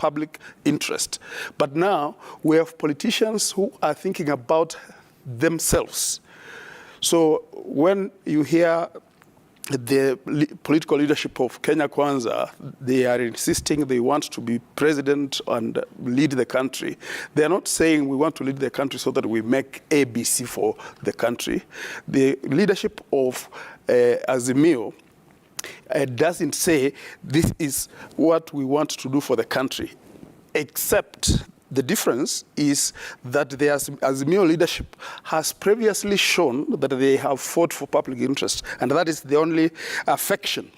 public interest. But now we have politicians who are thinking about themselves. So when you hear the political leadership of Kenya Kwanza, they are insisting they want to be president and lead the country. They are not saying we want to lead the country so that we make ABC for the country. The leadership of Azimio doesn't say this is what we want to do for the country, except the difference is that the Azimio leadership has previously shown that they have fought for public interest, and that is the only affection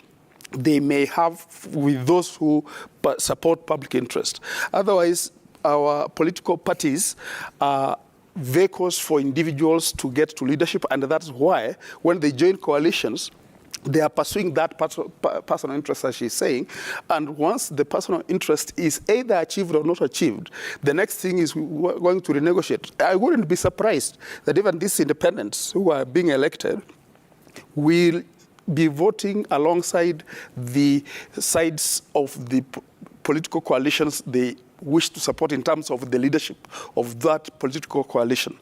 they may have with those who support public interest. Otherwise, our political parties are vehicles for individuals to get to leadership, and that's why when they join coalitions, they are pursuing that personal interest, as she's saying. And once the personal interest is either achieved or not achieved, the next thing is we're going to renegotiate. I wouldn't be surprised that even these independents who are being elected will be voting alongside the sides of the political coalitions they wish to support in terms of the leadership of that political coalition.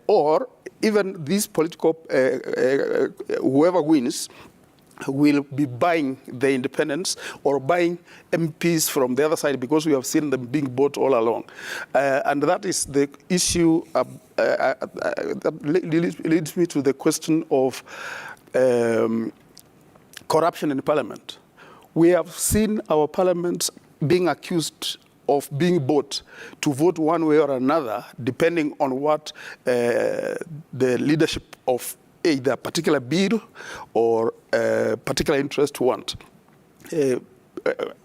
Or even these political, whoever wins, will be buying the independents or buying MPs from the other side, because we have seen them being bought all along. And that is the issue that leads me to the question of corruption in Parliament. We have seen our Parliament being accused of being bought to vote one way or another, depending on what the leadership of either a particular bill or a particular interest want.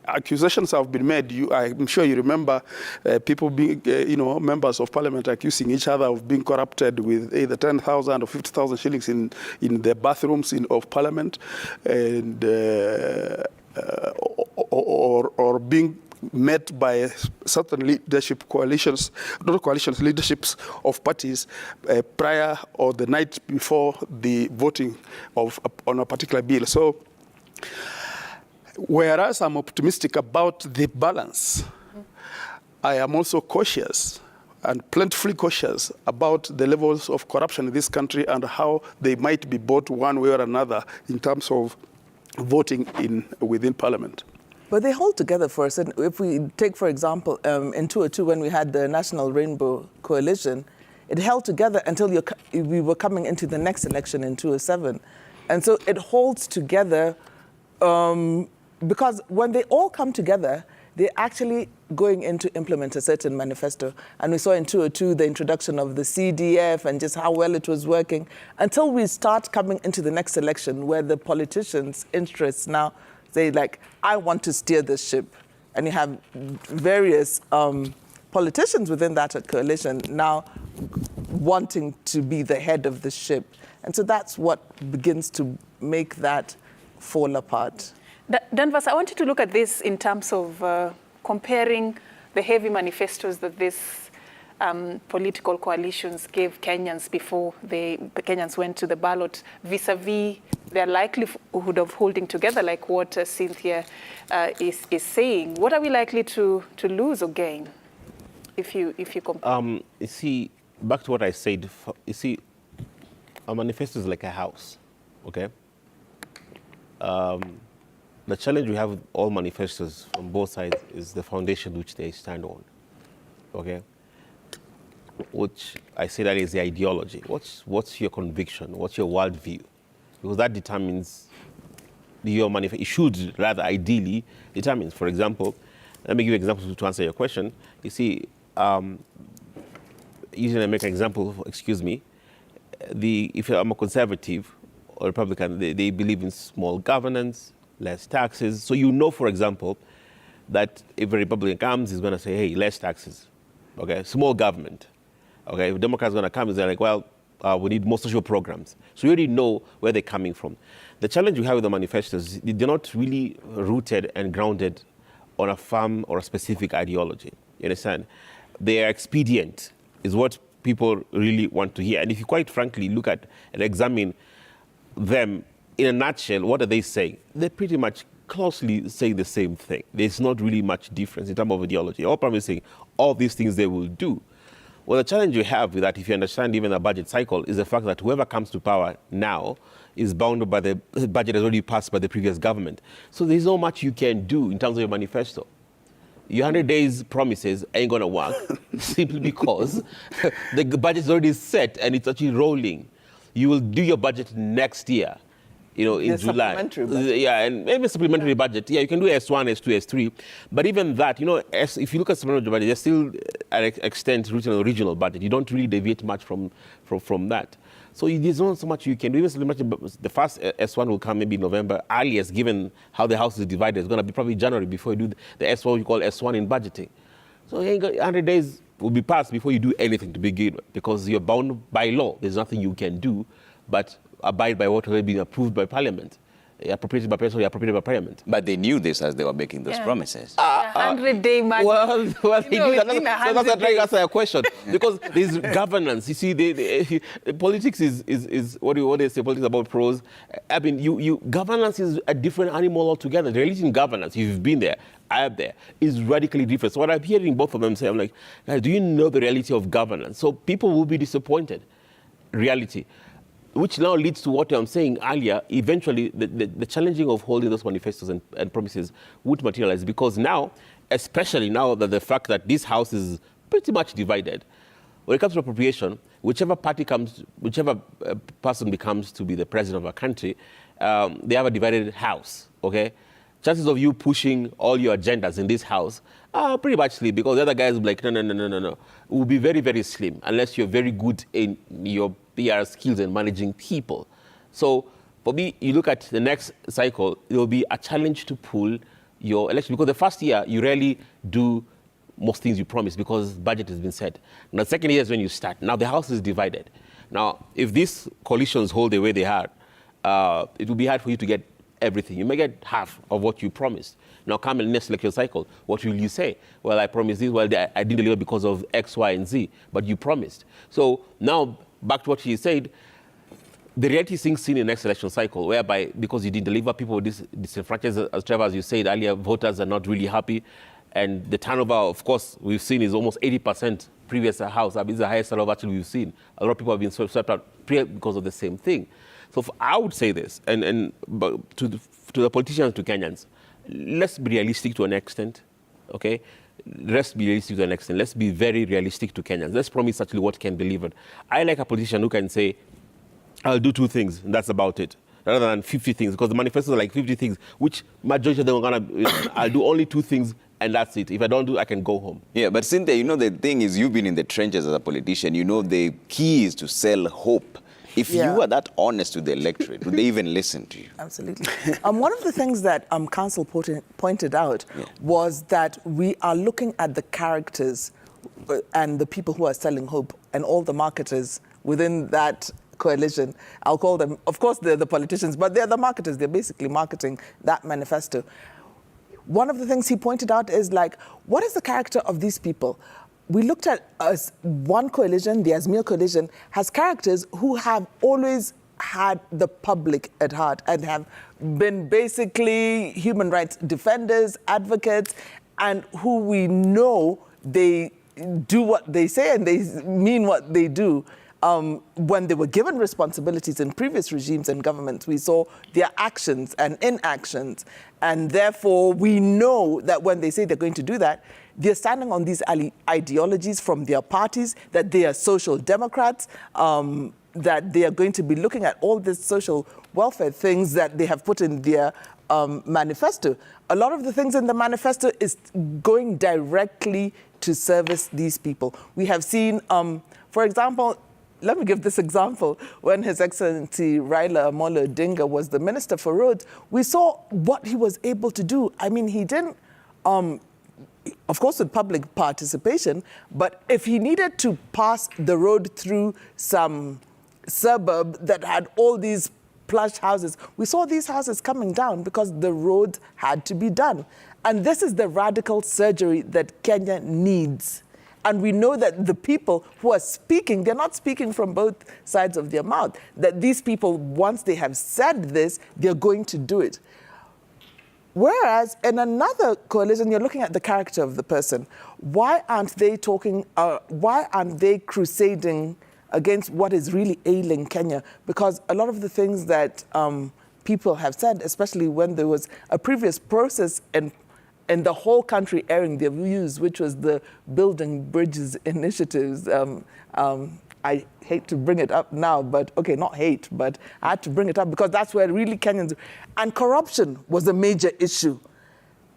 Accusations have been made. I'm sure you remember people being, members of Parliament accusing each other of being corrupted with either 10,000 or 50,000 shillings in the bathrooms of Parliament, and or being met by certain leadership coalitions, not coalitions, leaderships of parties prior or the night before the voting on a particular bill. So, whereas I'm optimistic about the balance, I am also cautious and plentifully cautious about the levels of corruption in this country and how they might be bought one way or another in terms of voting within Parliament. But they hold together for us. And if we take, for example, in 2002, when we had the National Rainbow Coalition, it held together until we were coming into the next election in 2007. And so it holds together because when they all come together, they're actually going in to implement a certain manifesto. And we saw in 2002 the introduction of the CDF and just how well it was working, until we start coming into the next election where the politicians' interests now say, like, I want to steer this ship. And you have various politicians within that coalition now wanting to be the head of the ship. And so that's what begins to make that fall apart. Danvas, I wanted to look at this in terms of comparing the heavy manifestos that these political coalitions gave Kenyans before the Kenyans went to the ballot, vis-a-vis their likelihood of holding together, like what Cynthia is saying. What are we likely to lose or gain if you compare? You see, back to what I said, you see, a manifesto is like a house, okay? The challenge we have with all manifestos from both sides is the foundation which they stand on, okay? Which I say that is the ideology. What's your conviction? What's your worldview? Because that determines your manifesto. It should rather ideally determines. For example, let me give you examples to answer your question. You see, using an American example, excuse me, if I'm a conservative or Republican, they believe in small governance, less taxes. So you know, for example, that if a Republican comes, he's going to say, hey, less taxes, okay, small government. Okay, if a Democrat's going to come, they're like, well, we need more social programs. So you already know where they're coming from. The challenge we have with the manifestos, they're not really rooted and grounded on a firm or a specific ideology. You understand? They are expedient, is what people really want to hear. And if you quite frankly look at and examine them in a nutshell, what are they saying? They're pretty much closely saying the same thing. There's not really much difference in terms of ideology. All promising all these things they will do. Well, the challenge you have with that, if you understand even a budget cycle, is the fact that whoever comes to power now is bound by the budget that's already passed by the previous government. So there's not much you can do in terms of your manifesto. Your 100 days promises ain't going to work simply because the budget is already set and it's actually rolling. You will do your budget next year, in July. Supplementary budget. Yeah, and maybe a supplementary budget. Yeah, you can do S1, S2, S3. But even that, if you look at supplementary budget, there's still an extent regional budget. You don't really deviate much from that. So there's not so much you can do. Even the first S1 will come maybe November earliest, given how the House is divided. It's going to be probably January before you do the S1 you call S1 in budgeting. So 100 days will be passed before you do anything to begin with, because you're bound by law. There's nothing you can do but abide by what has been approved by Parliament. Appropriated by Parliament. But they knew this as they were making those promises. 100-day mark. Well, they knew that. So that's trying to answer your question. Because there's governance. You see, the politics is what do they say? Politics about pros. I mean, governance is a different animal altogether. The reality in governance, if you've been there, I am there, is radically different. So what I'm hearing both of them say, I'm like, guys, do you know the reality of governance? So people will be disappointed. Reality. Which now leads to what I'm saying earlier. Eventually, the challenging of holding those manifestos and promises would materialize, because now, especially now that the fact that this House is pretty much divided, when it comes to appropriation, whichever person becomes to be the president of a country, they have a divided House, okay? Chances of you pushing all your agendas in this House are pretty much slim, because the other guys will be like, no. It will be very, very slim unless you're very good in your PR skills and managing people. So for me, you look at the next cycle, it will be a challenge to pull your election, because the first year, you rarely do most things you promise because budget has been set. Now, the second year is when you start. Now, the House is divided. Now, if these coalitions hold the way they are, it will be hard for you to get everything. You may get half of what you promised. Now, come in the next election cycle, what will you say? Well, I promised this. Well, I didn't deliver because of X, Y, and Z, but you promised. So now, back to what she said, the reality sinks in the next election cycle, whereby because you didn't deliver, people with disenfranchised, as Trevor, as you said earlier, voters are not really happy. And the turnover, of course, we've seen is almost 80% previous House. I mean, it's the highest turnover actually we've seen. A lot of people have been swept out because of the same thing. So I would say this, but to the politicians, to Kenyans, let's be realistic to an extent, okay? Let's be realistic to an extent. Let's be very realistic to Kenyans. Let's promise actually what can be delivered. I like a politician who can say, I'll do 2 things, and that's about it, rather than 50 things, because the manifestos are like 50 things, which majority of them are going to, I'll do only 2 things, and that's it. If I don't do, I can go home. Yeah, but Cynthia, the thing is, you've been in the trenches as a politician. The key is to sell hope. If you are that honest to the electorate, would they even listen to you? Absolutely. One of the things that Council pointed out was that we are looking at the characters and the people who are selling hope and all the marketers within that coalition. I'll call them, of course, they're the politicians, but they're the marketers. They're basically marketing that manifesto. One of the things he pointed out is what is the character of these people? We looked at one coalition, the Azmir coalition, has characters who have always had the public at heart and have been basically human rights defenders, advocates, and who we know they do what they say and they mean what they do. When they were given responsibilities in previous regimes and governments, we saw their actions and inactions. And therefore, we know that when they say they're going to do that, they're standing on these ideologies from their parties, that they are social democrats, that they are going to be looking at all these social welfare things that they have put in their manifesto. A lot of the things in the manifesto is going directly to service these people. We have seen, for example, let me give this example. When His Excellency Raila Amolo Odinga was the Minister for Roads, we saw what he was able to do. I mean, he didn't, of course, with public participation, but if he needed to pass the road through some suburb that had all these plush houses, we saw these houses coming down because the road had to be done. And this is the radical surgery that Kenya needs. And we know that the people who are speaking, they're not speaking from both sides of their mouth, that these people, once they have said this, they're going to do it. Whereas in another coalition, you're looking at the character of the person. Why aren't they talking, why aren't they crusading against what is really ailing Kenya? Because a lot of the things that people have said, especially when there was a previous process in the whole country airing their views, which was the Building Bridges initiatives. I hate to bring it up now, but okay, not hate, but I had to bring it up because that's where really Kenyans... And corruption was a major issue.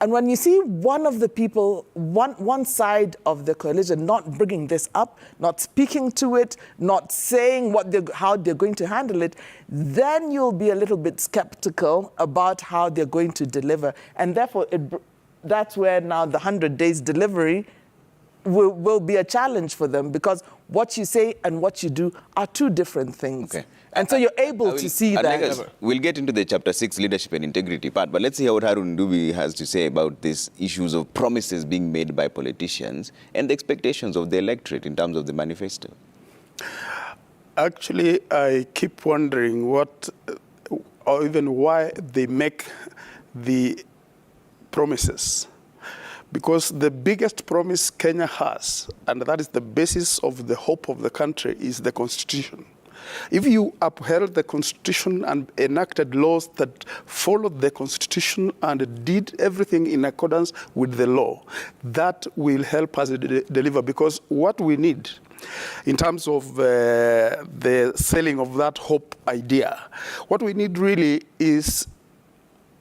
And when you see one of the people, one side of the coalition not bringing this up, not speaking to it, not saying how they're going to handle it, then you'll be a little bit skeptical about how they're going to deliver. And therefore, that's where now the 100 days delivery will be a challenge for them, because what you say and what you do are two different things. Okay. And so you're able to see that. We'll get into the Chapter 6 leadership and integrity part, but let's hear what Harun Ndubi has to say about these issues of promises being made by politicians and the expectations of the electorate in terms of the manifesto. Actually, I keep wondering what, or even why they make the promises. Because the biggest promise Kenya has, and that is the basis of the hope of the country, is the Constitution. If you upheld the Constitution and enacted laws that followed the Constitution and did everything in accordance with the law, that will help us deliver. Because what we need in terms of the selling of that hope idea, what we need really is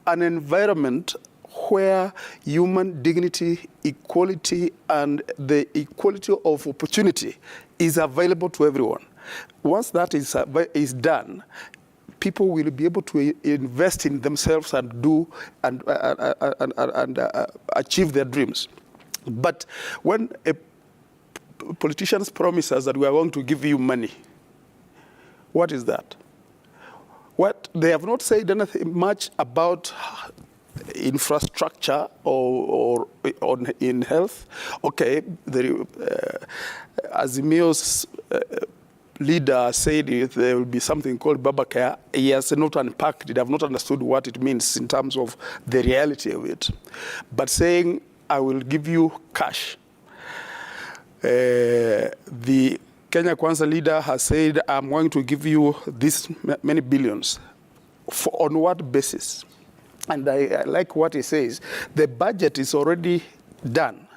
an environment where human dignity, equality, and the equality of opportunity is available to everyone. Once that is done, people will be able to invest in themselves and do and achieve their dreams. But when a politician promises that we are going to give you money, what is that? What they have not said anything much about infrastructure or in health. Okay, Azimio's leader said there will be something called Baba Care. He has not unpacked it. I have not understood what it means in terms of the reality of it. But saying, I will give you cash. The Kenya Kwanza leader has said, I'm going to give you this many billions. On what basis? And I like what he says. The budget is already done.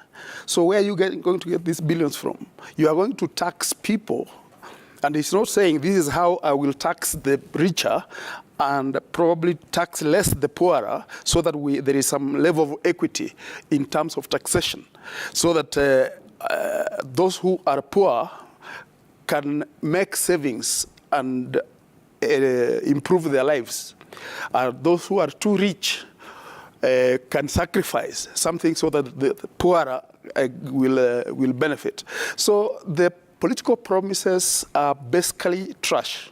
So where are you going to get these billions from? You are going to tax people. And it's not saying this is how I will tax the richer and probably tax less the poorer, so that there is some level of equity in terms of taxation, so that those who are poor can make savings and improve their lives. Those who are too rich can sacrifice something so that the poorer will benefit. So the political promises are basically trash.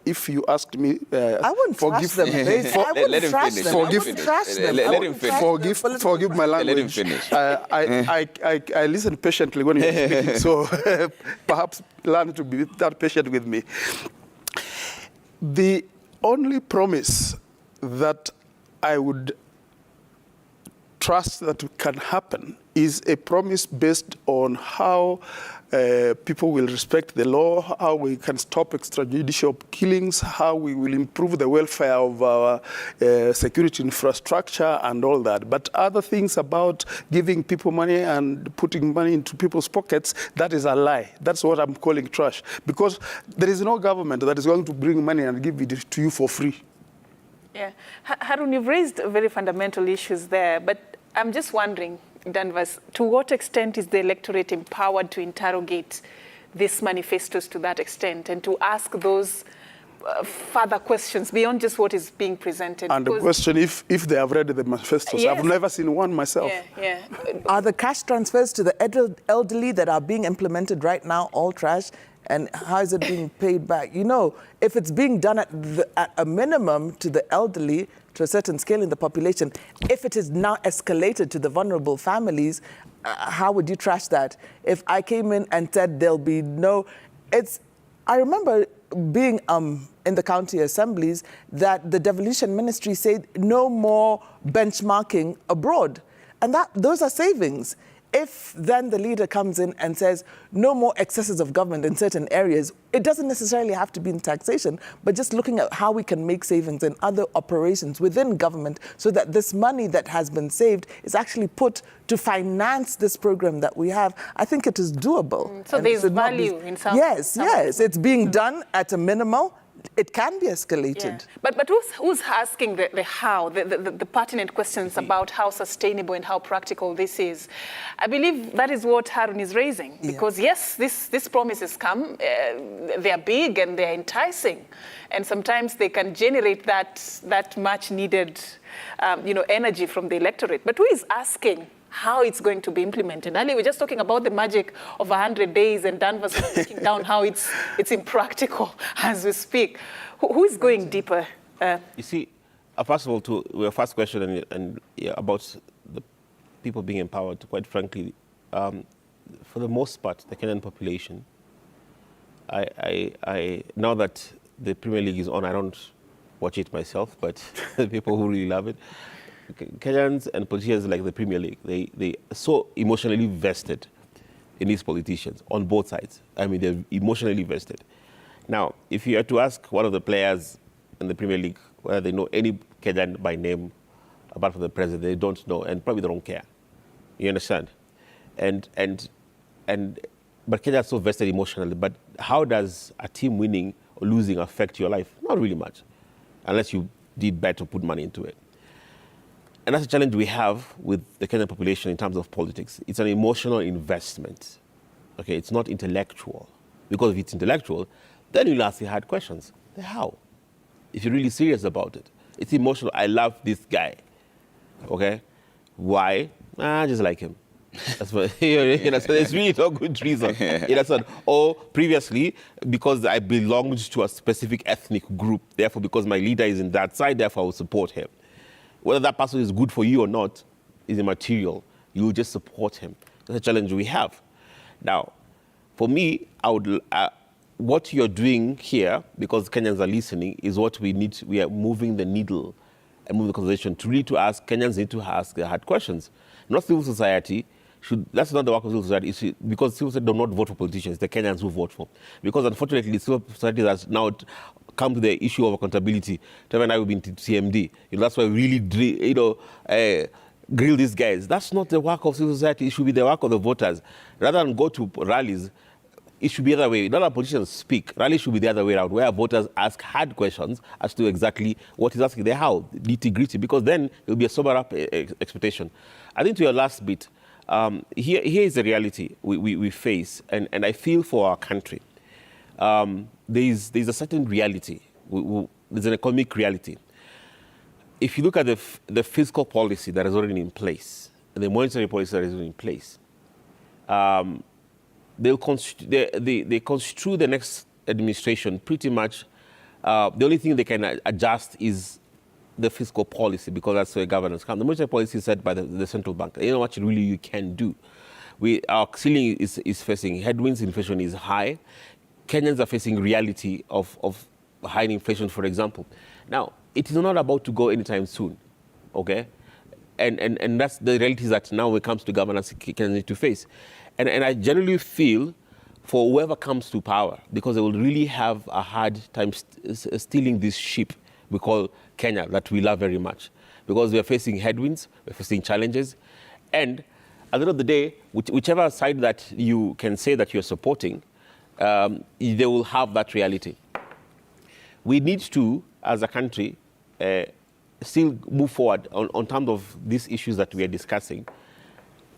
If you asked me, I wouldn't trash them. Let him finish. Forgive my language. Let him finish. I listen patiently when you're speaking, so perhaps learn to be that patient with me. The only promise that I would trust that can happen is a promise based on how people will respect the law, how we can stop extrajudicial killings, how we will improve the welfare of our security infrastructure and all that. But other things about giving people money and putting money into people's pockets, that is a lie. That's what I'm calling trash. Because there is no government that is going to bring money and give it to you for free. Yeah. Harun, you've raised very fundamental issues there, but I'm just wondering, Danvas, to what extent is the electorate empowered to interrogate these manifestos to that extent and to ask those further questions beyond just what is being presented? And the question, if they have read the manifestos, yes. I've never seen one myself. Yeah. Are the cash transfers to the elderly that are being implemented right now all trash? And how is it being paid back? You know, if it's being done at a minimum to the elderly, to a certain scale in the population, if it is now escalated to the vulnerable families, how would you trash that? If I came in and said there'll be no... I remember being in the county assemblies that the devolution ministry said no more benchmarking abroad. And those are savings. If then the leader comes in and says no more excesses of government in certain areas, it doesn't necessarily have to be in taxation, but just looking at how we can make savings in other operations within government so that this money that has been saved is actually put to finance this program that we have, I think it is doable. So there's value in some... Yes, it's being done at a minimal. It can be escalated. Yeah. But who's asking the how, the pertinent questions about how sustainable and how practical this is? I believe that is what Harun is raising. Because yes, these promises come, they are big and they are enticing. And sometimes they can generate that much needed energy from the electorate. But who is asking how it's going to be implemented? Ali, we're just talking about the magic of 100 days, and Danvers is breaking down how it's impractical as we speak. Who is going deeper? You see, first of all, to your first question about the people being empowered, quite frankly, for the most part, the Kenyan population, I now that the Premier League is on, I don't watch it myself, but the people who really love it, Kenyans and politicians like the Premier League, they are so emotionally vested in these politicians on both sides. I mean, they're emotionally vested. Now, if you had to ask one of the players in the Premier League whether they know any Kenyan by name apart from the president, they don't know, and probably they don't care. You understand? But Kenya is so vested emotionally. But how does a team winning or losing affect your life? Not really much, unless you did bet or put money into it. And that's a challenge we have with the Kenyan population in terms of politics. It's an emotional investment. Okay, it's not intellectual. Because if it's intellectual, then you'll ask the hard questions. The how? If you're really serious about it. It's emotional. I love this guy. Okay? Why? I just like him. That's what, so there's really no good reason. Or previously, because I belonged to a specific ethnic group, therefore because my leader is in that side, therefore I will support him. Whether that person is good for you or not is immaterial. You will just support him. That's a challenge we have. Now, for me, what you're doing here, because Kenyans are listening, is what we need. We are moving the needle and moving the conversation to really ask, Kenyans need to ask the hard questions. Not civil society. That's not the work of civil society. Because civil society do not vote for politicians, the Kenyans who vote for. Because unfortunately, civil society has now come to the issue of accountability. Trevor and I have been to CMD. That's why we really, grill these guys. That's not the work of civil society. It should be the work of the voters. Rather than go to rallies, it should be the other way. Not that politicians speak. Rallies should be the other way around, where voters ask hard questions as to exactly what is asking, the how, nitty-gritty, because then it will be a sober-up expectation. I think to your last bit, here is the reality we face, and I feel for our country. There's a certain reality. There's an economic reality. If you look at the fiscal policy that is already in place, the monetary policy that is already in place, they construe the next administration pretty much. The only thing they can adjust is the fiscal policy, because that's where governance comes. The monetary policy is set by the central bank. You know what really you can do. Our ceiling is facing headwinds. Inflation is high. Kenyans are facing reality of high inflation, for example. Now, it is not about to go anytime soon, okay? And that's the reality that now when it comes to governance, Kenyans need to face. And I generally feel for whoever comes to power, because they will really have a hard time stealing this ship we call Kenya, that we love very much. Because we are facing headwinds, we're facing challenges, and at the end of the day, whichever side that you can say that you're supporting, they will have that reality. We need to, as a country, still move forward on terms of these issues that we are discussing.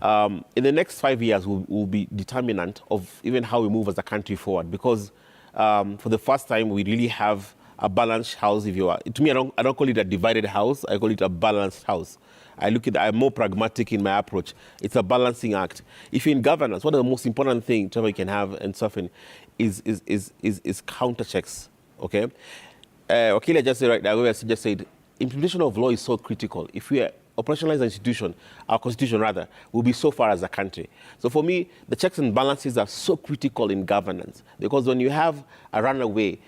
In the next 5 years will be determinant of even how we move as a country forward, because for the first time we really have a balanced house. If you are, to me, I don't call it a divided house. I call it a balanced house. I'm more pragmatic in my approach. It's a balancing act. If you're in governance, one of the most important things Trevor you can have and soften is counter checks. Okay, Wakila just said right now, we just said implementation of law is so critical. If we are operationalize the institution, our constitution rather, will be so far as a country. So for me, the checks and balances are so critical in governance, because when you have a runaway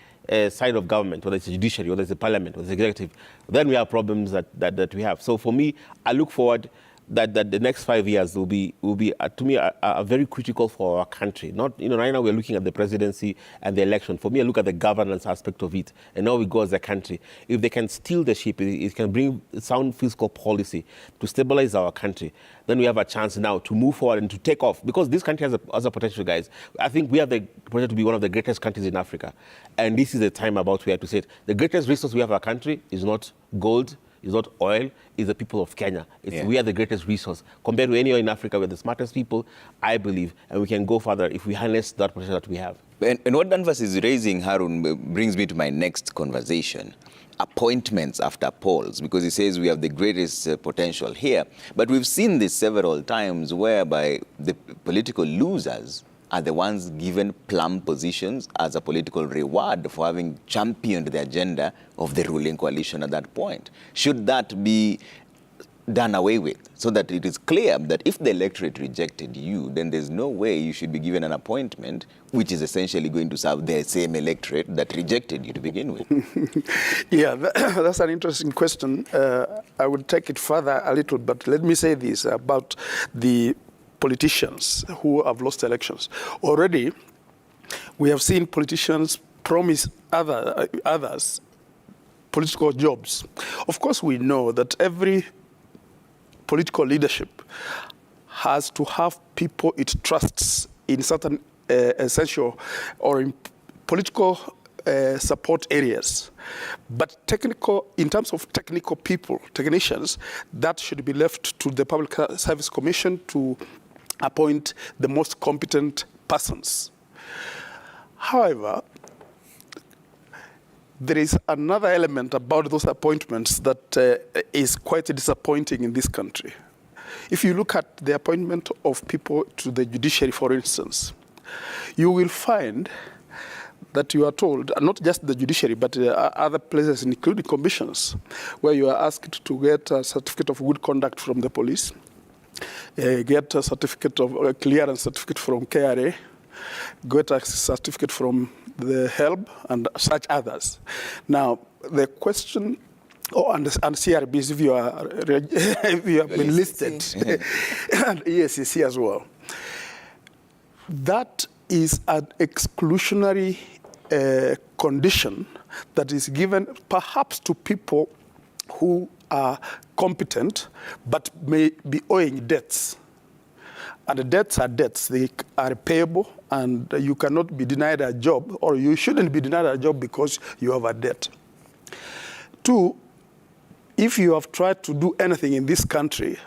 side of government, whether it's the judiciary, whether it's the parliament, whether it's the executive, then we have problems that we have. So for me, I look forward that the next 5 years will be to me are very critical for our country. Not, right now we're looking at the presidency and the election. For me, I look at the governance aspect of it, and now we go as a country. If they can steal the ship, it can bring sound fiscal policy to stabilize our country, then we have a chance now to move forward and to take off. Because this country has a potential, guys. I think we have the potential to be one of the greatest countries in Africa. And this is the time about where to say it. The greatest resource we have in our country is not gold, is not oil, is the people of Kenya. We are the greatest resource. Compared to anywhere in Africa, we're the smartest people, I believe, and we can go further if we harness that potential that we have. And what Danvas is raising, Harun, brings me to my next conversation. Appointments after polls, because he says we have the greatest potential here. But we've seen this several times whereby the political losers are the ones given plum positions as a political reward for having championed the agenda of the ruling coalition at that point. Should that be done away with, so that it is clear that if the electorate rejected you, then there's no way you should be given an appointment which is essentially going to serve the same electorate that rejected you to begin with? Yeah, that's an interesting question. I will take it further a little, but let me say this about the politicians who have lost elections. Already, we have seen politicians promise others political jobs. Of course, we know that every political leadership has to have people it trusts in certain essential or in political support areas. But in terms of technical people, technicians, that should be left to the Public Service Commission to appoint the most competent persons. However, there is another element about those appointments that is quite disappointing in this country. If you look at the appointment of people to the judiciary, for instance, you will find that you are told, not just the judiciary, but other places, including commissions, where you are asked to get a certificate of good conduct from the police, get a certificate of clearance certificate from KRA, get a certificate from the HELB, and such others. Now, the question, and CRBs, if you have been listed, and ESCC as well, that is an exclusionary condition that is given perhaps to people who are competent but may be owing debts. And the debts are debts. They are payable, and you cannot be denied a job, or you shouldn't be denied a job because you have a debt. Two, if you have tried to do anything in this country,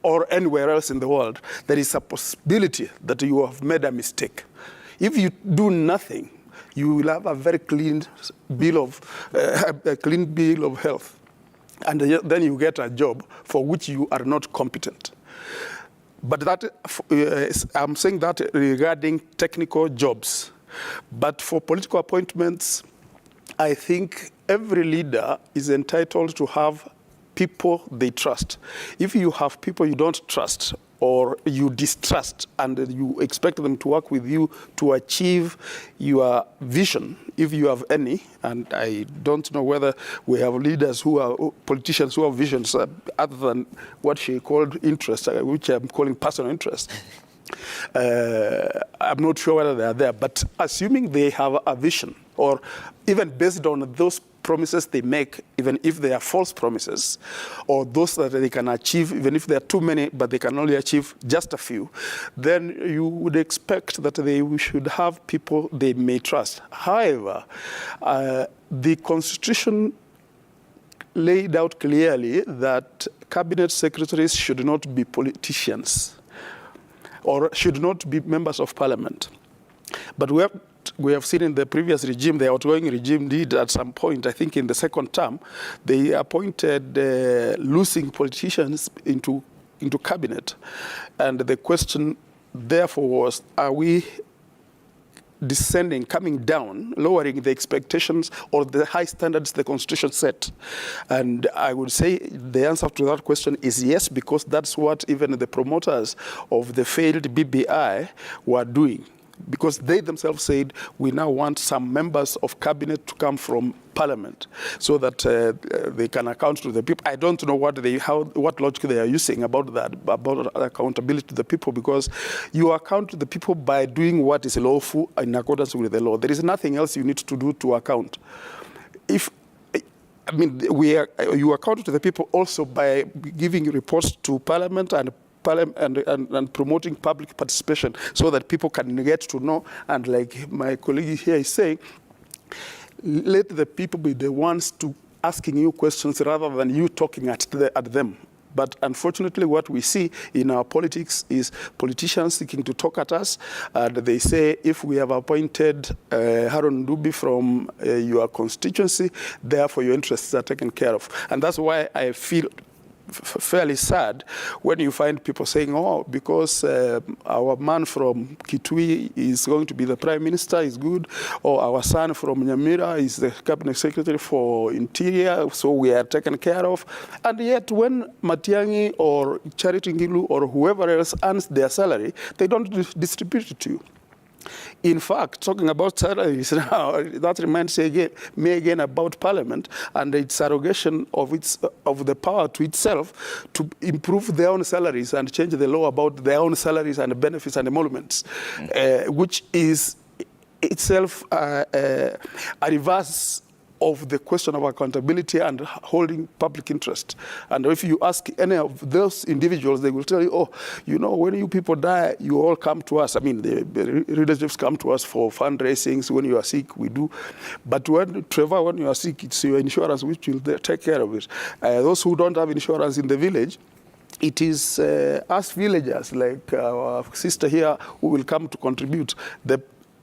or anywhere else in the world, there is a possibility that you have made a mistake. If you do nothing, you will have a very clean bill of health, and then you get a job for which you are not competent. But I'm saying that regarding technical jobs. But for political appointments, I think every leader is entitled to have people they trust. If you have people you don't trust or you distrust and you expect them to work with you to achieve your vision, if you have any, and I don't know whether we have leaders politicians who have visions other than what she called interest, which I'm calling personal interest. I'm not sure whether they are there, but assuming they have a vision, or even based on those promises they make, even if they are false promises, or those that they can achieve, even if there are too many, but they can only achieve just a few, then you would expect that they should have people they may trust. However, the Constitution laid out clearly that cabinet secretaries should not be politicians or should not be members of parliament. But we have seen in the previous regime, the outgoing regime did at some point, I think in the second term, they appointed losing politicians into cabinet. And the question therefore was, are we descending, coming down, lowering the expectations or the high standards the Constitution set? And I would say the answer to that question is yes, because that's what even the promoters of the failed BBI were doing. Because they themselves said, we now want some members of cabinet to come from parliament so that they can account to the people. I don't know what logic they are using about that, about accountability to the people, because you account to the people by doing what is lawful in accordance with the law. There is nothing else you need to do to account. You account to the people also by giving reports to parliament and promoting public participation so that people can get to know. And like my colleague here is saying, let the people be the ones to asking you questions rather than you talking at them. But unfortunately, what we see in our politics is politicians seeking to talk at us. And they say, if we have appointed Harun Ndubi from your constituency, therefore your interests are taken care of. And that's why I feel fairly sad when you find people saying, oh, because our man from Kitui is going to be the prime minister is good, or our son from Nyamira is the cabinet secretary for interior, so we are taken care of. And yet when Matiang'i or Charity Ngilu or whoever else earns their salary, they don't distribute it to you. In fact, talking about salaries now, that reminds me again about Parliament and its arrogation of the power to itself to improve their own salaries and change the law about their own salaries and benefits and emoluments, which is itself a reverse of the question of accountability and holding public interest. And if you ask any of those individuals, they will tell you, oh, you know, when you people die, you all come to us. I mean, the relatives come to us for fundraisings. When you are sick, we do. But when you are sick, it's your insurance which will take care of it. Those who don't have insurance in the village, it is us villagers, like our sister here, who will come to contribute. The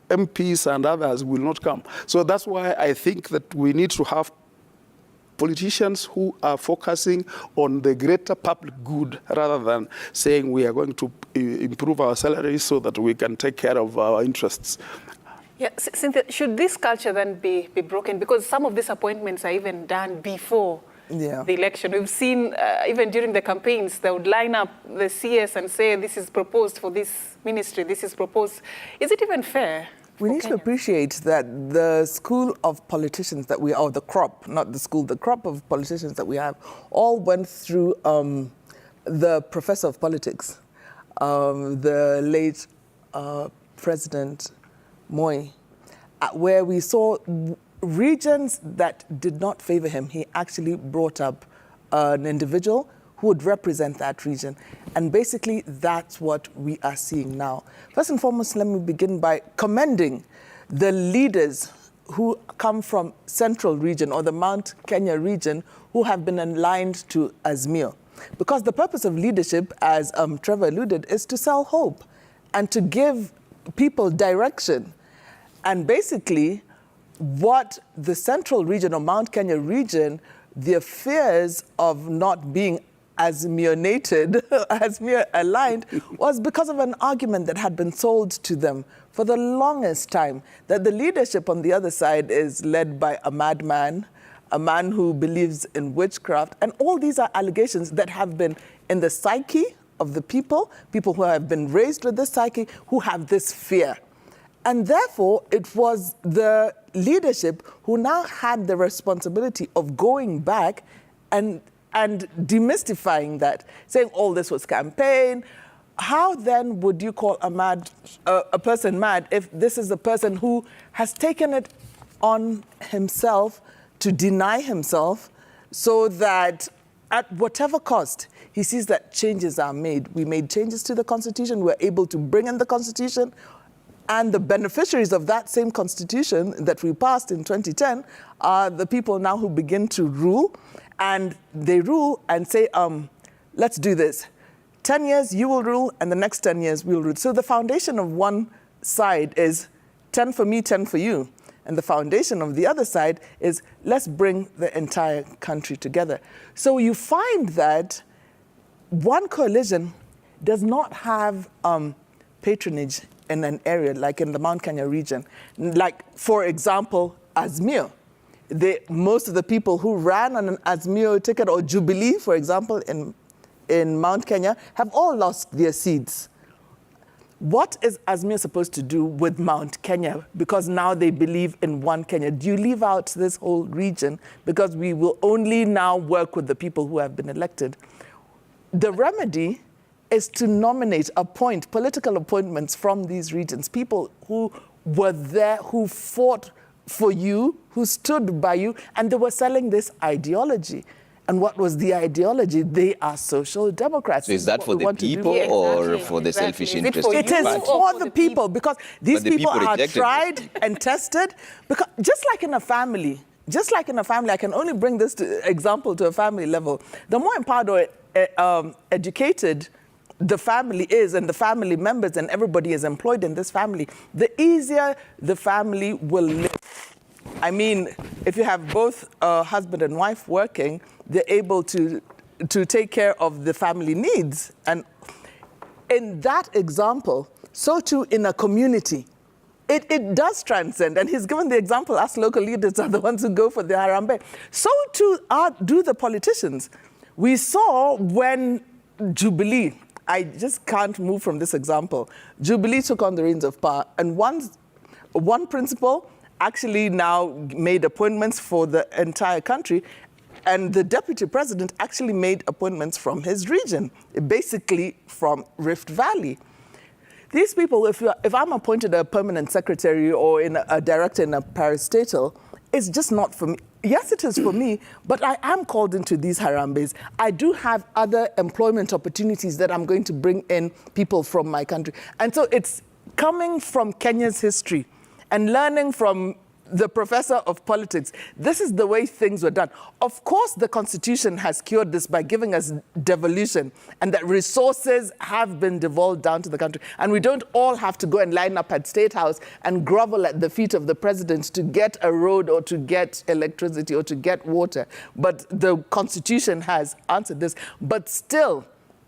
MPs and others will not come. So that's why I think that we need to have politicians who are focusing on the greater public good rather than saying we are going to improve our salaries so that we can take care of our interests. Yeah, Cynthia, should this culture then be broken? Because some of these appointments are even done before the election. We've seen, even during the campaigns, they would line up the CS and say, this is proposed for this ministry, this is proposed. Is it even fair? We need to appreciate that the school of politicians that we are, the crop, not the school, the crop of politicians that we have, all went through the professor of politics, the late President Moi, where we saw regions that did not favor him. He actually brought up an individual who would represent that region. And basically, that's what we are seeing now. First and foremost, let me begin by commending the leaders who come from Central region or the Mount Kenya region who have been aligned to Azimio. Because the purpose of leadership, as Trevor alluded, is to sell hope and to give people direction. And basically, what the Central region or Mount Kenya region, their fears of not being Azimionated, Azimio aligned, was because of an argument that had been sold to them for the longest time, that the leadership on the other side is led by a madman, a man who believes in witchcraft, and all these are allegations that have been in the psyche of the people who have been raised with this psyche, who have this fear. And therefore, it was the leadership who now had the responsibility of going back and demystifying that, saying all this was campaign. How then would you call a person mad if this is a person who has taken it on himself to deny himself so that at whatever cost, he sees that changes are made. We made changes to the Constitution. We're able to bring in the Constitution. And the beneficiaries of that same Constitution that we passed in 2010 are the people now who begin to rule. And they rule and say, let's do this. 10 years you will rule, and the next 10 years we will rule. So the foundation of one side is 10 for me, 10 for you. And the foundation of the other side is let's bring the entire country together. So you find that one coalition does not have patronage in an area, like in the Mount Kenya region, like, for example, Azmio. Most of the people who ran on an Azmio ticket, or Jubilee, for example, in Mount Kenya, have all lost their seats. What is Azmio supposed to do with Mount Kenya? Because now they believe in one Kenya. Do you leave out this whole region? Because we will only now work with the people who have been elected. The remedy is to appoint political appointments from these regions, people who were there, who fought for you, who stood by you, and they were selling this ideology. And what was the ideology? They are social democrats. So is that for the people or for the selfish interest? It is for the people, because these people are tried and tested. Because just like in a family, I can only bring this example to a family level. The more empowered or educated the family is, and the family members and everybody is employed in this family, the easier the family will live. I mean, if you have both a husband and wife working, they're able to take care of the family needs. And in that example, so too in a community, it does transcend. And he's given the example, us local leaders are the ones who go for the Harambee. So too do the politicians. We saw when Jubilee, I just can't move from this example, Jubilee took on the reins of power, and one principal actually now made appointments for the entire country, and the deputy president actually made appointments from his region, basically from Rift Valley. These people, if I'm appointed a permanent secretary or a director in a parastatal, it's just not for me. Yes, it is for me, but I am called into these Harambes. I do have other employment opportunities that I'm going to bring in people from my country. And so it's coming from Kenya's history and learning from the professor of politics. This is the way things were done. Of course, the Constitution has cured this by giving us devolution, and that resources have been devolved down to the country. And we don't all have to go and line up at State House and grovel at the feet of the president to get a road or to get electricity or to get water. But the Constitution has answered this. But still,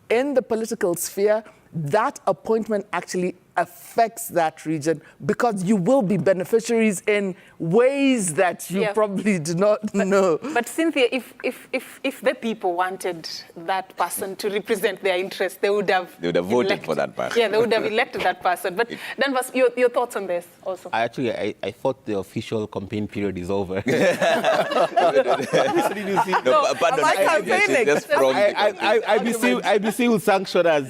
in the political sphere, that appointment actually affects that region, because you will be beneficiaries in ways that you probably do not know. But Cynthia, if the people wanted that person to represent their interests, they would have voted for that person. Yeah, they would have elected that person. But Danvas, your thoughts on this also? I thought the official campaign period is over. No, pardon, am I campaigning? IBC will sanction us.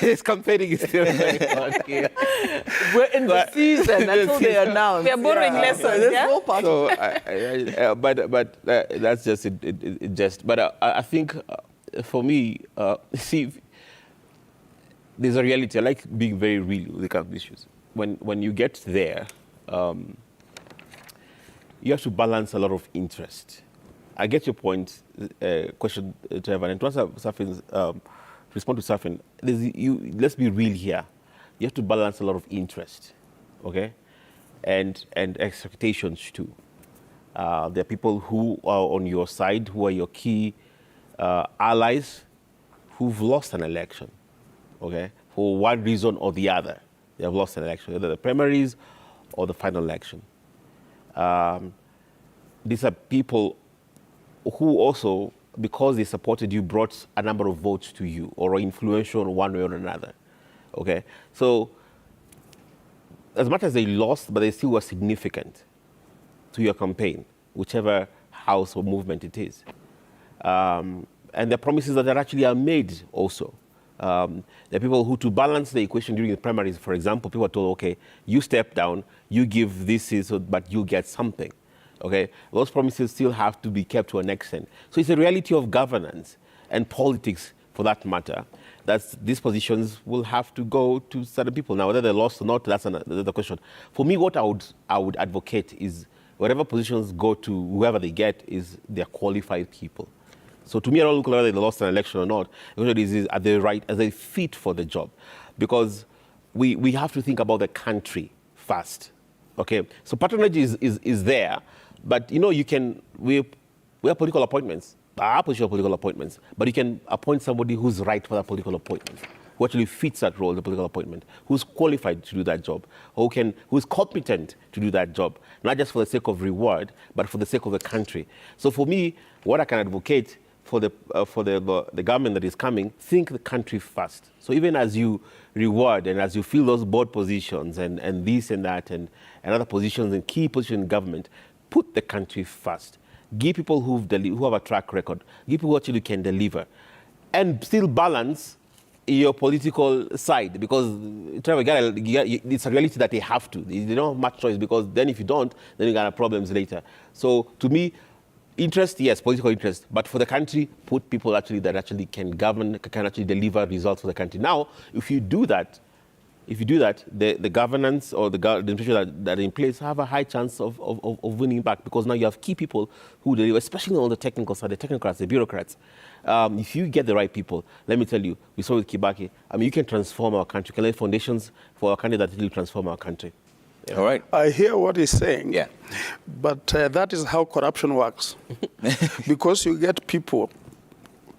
This campaigning is still going on here. We're in the season until they announce. We are borrowing lessons, yeah? So, but that's just it. But I think for me, see, there's a reality. I like being very real with the kind of issues. When you get there, you have to balance a lot of interest. I get your point, question, Trevor, and to answer Safin's, respond to Safin, let's be real here. You have to balance a lot of interest, okay, and expectations too. There are people who are on your side, who are your key allies, who've lost an election, okay, for one reason or the other. They have lost an election, either the primaries or the final election. These are people who also, because they supported you, brought a number of votes to you, or are influential one way or another. Okay, so as much as they lost, but they still were significant to your campaign, whichever house or movement it is. And the promises that actually are made also. There are people who, to balance the equation during the primaries, for example, people are told, okay, you step down, you give this, but you get something. Okay, those promises still have to be kept to an extent. So it's a reality of governance and politics, for that matter, that these positions will have to go to certain people. Now, whether they're lost or not, that's another question. For me, what I would advocate is whatever positions go to whoever they get is they're qualified people. So to me, I don't look at whether they lost an election or not. The question is, are they right, are they fit for the job? Because we have to think about the country first. Okay, so patronage is there. But, you know, we have political appointments, our positional political appointments, but you can appoint somebody who's right for that political appointment. who actually fits that role, the political appointment, who's qualified to do that job, who's competent to do that job, not just for the sake of reward, but for the sake of the country. So for me, what I can advocate for the government that is coming, think the country first. So even as you reward and as you fill those board positions and this and that and other positions and key positions in government, put the country first. Give people who have a track record. Give people who actually can deliver. And still balance your political side, because it's a reality that they have to. They don't have much choice, because then if you don't, then you're going to have problems later. So to me, interest, yes, political interest, but for the country, put people that actually can govern, can actually deliver results for the country. Now, if you do that, the governance or the administration that are in place have a high chance of winning back, because now you have key people who deliver, especially on the technical side, the technocrats, the bureaucrats. If you get the right people, let me tell you, we saw with Kibaki, I mean, you can transform our country. You can lay foundations for a country that will transform our country. Yeah. All right. I hear what he's saying, yeah, but that is how corruption works. Because you get people